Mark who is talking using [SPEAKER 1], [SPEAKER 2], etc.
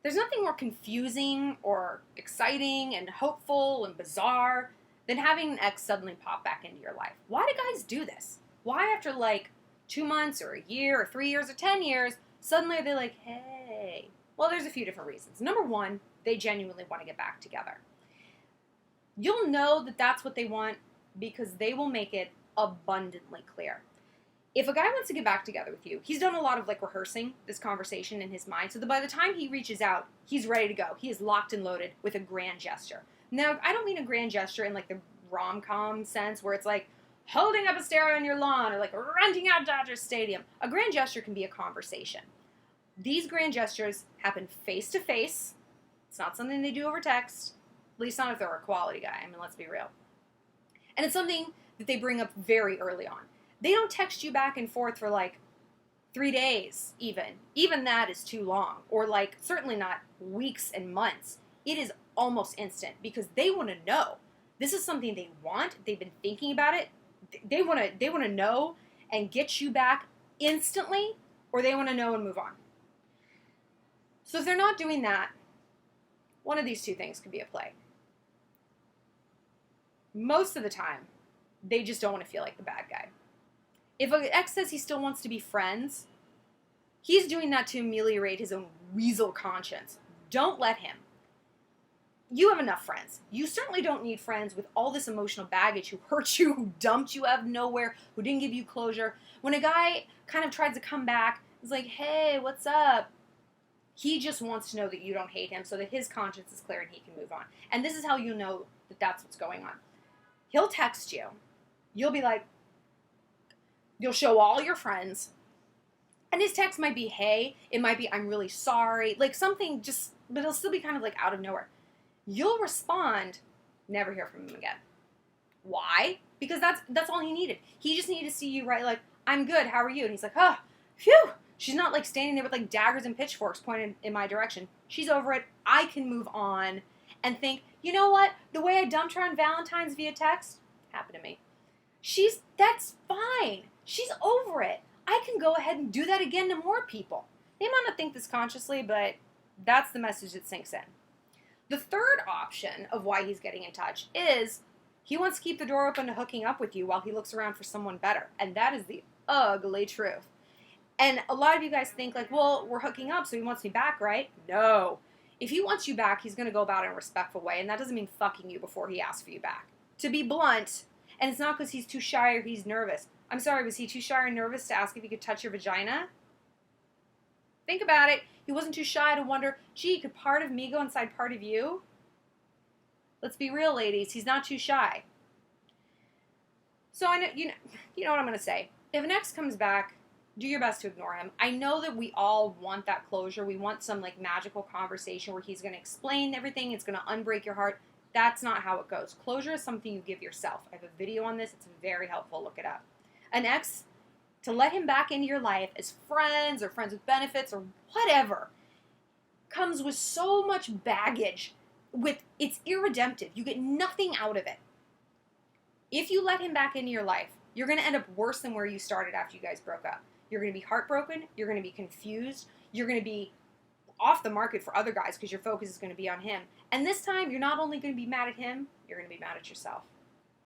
[SPEAKER 1] There's nothing more confusing or exciting and hopeful and bizarre than having an ex suddenly pop back into your life. Why do guys do this? Why after like 2 months or a year or 3 years or 10 years, suddenly are they like, hey? Well, there's a few different reasons. Number one, they genuinely want to get back together. You'll know that that's what they want because they will make it abundantly clear. If a guy wants to get back together with you, he's done a lot of like rehearsing this conversation in his mind, so that by the time he reaches out, he's ready to go. He is locked and loaded with a grand gesture. Now, I don't mean a grand gesture in like the rom-com sense where it's like holding up a stereo on your lawn or like renting out Dodger Stadium. A grand gesture can be a conversation. These grand gestures happen face to face. It's not something they do over text, at least not if they're a quality guy. I mean, let's be real. And it's something that they bring up very early on. They don't text you back and forth for like 3 days even. Even that is too long. Or like certainly not weeks and months. It is almost instant because they want to know. This is something they want. They've been thinking about it. They want to know and get you back instantly, or they want to know and move on. So if they're not doing that, one of these two things could be at play. Most of the time, they just don't want to feel like the bad guy. If an ex says he still wants to be friends, he's doing that to ameliorate his own weasel conscience. Don't let him. You have enough friends. You certainly don't need friends with all this emotional baggage who hurt you, who dumped you out of nowhere, who didn't give you closure. When a guy kind of tries to come back, he's like, hey, what's up? He just wants to know that you don't hate him so that his conscience is clear and he can move on. And this is how you know that that's what's going on. He'll text you. You'll be like, you'll show all your friends. And his text might be, hey. It might be, I'm really sorry. Like something just, but it'll still be kind of like out of nowhere. You'll respond, never hear from him again. Why? Because that's all he needed. He just needed to see you write like, I'm good, how are you? And he's like, oh, phew. She's not like standing there with like daggers and pitchforks pointed in my direction. She's over it. I can move on and think, you know what? The way I dumped her on Valentine's via text happened to me. That's fine. She's over it. I can go ahead and do that again to more people. They might not think this consciously, but that's the message that sinks in. The third option of why he's getting in touch is he wants to keep the door open to hooking up with you while he looks around for someone better. And that is the ugly truth. And a lot of you guys think like, well, we're hooking up, so he wants me back, right? No. If he wants you back, he's going to go about it in a respectful way. And that doesn't mean fucking you before he asks for you back. To be blunt, and it's not because he's too shy or he's nervous. I'm sorry, was he too shy or nervous to ask if he could touch your vagina? Think about it. He wasn't too shy to wonder, gee, could part of me go inside part of you? Let's be real, ladies. He's not too shy. So I know you know what I'm going to say. If an ex comes back, do your best to ignore him. I know that we all want that closure. We want some like magical conversation where he's going to explain everything. It's going to unbreak your heart. That's not how it goes. Closure is something you give yourself. I have a video on this. It's very helpful. Look it up. An ex, to let him back into your life as friends or friends with benefits or whatever, comes with so much baggage. It's irredemptive. You get nothing out of it. If you let him back into your life, you're going to end up worse than where you started after you guys broke up. You're going to be heartbroken. You're going to be confused. You're going to be off the market for other guys because your focus is going to be on him. And this time, you're not only going to be mad at him, you're going to be mad at yourself.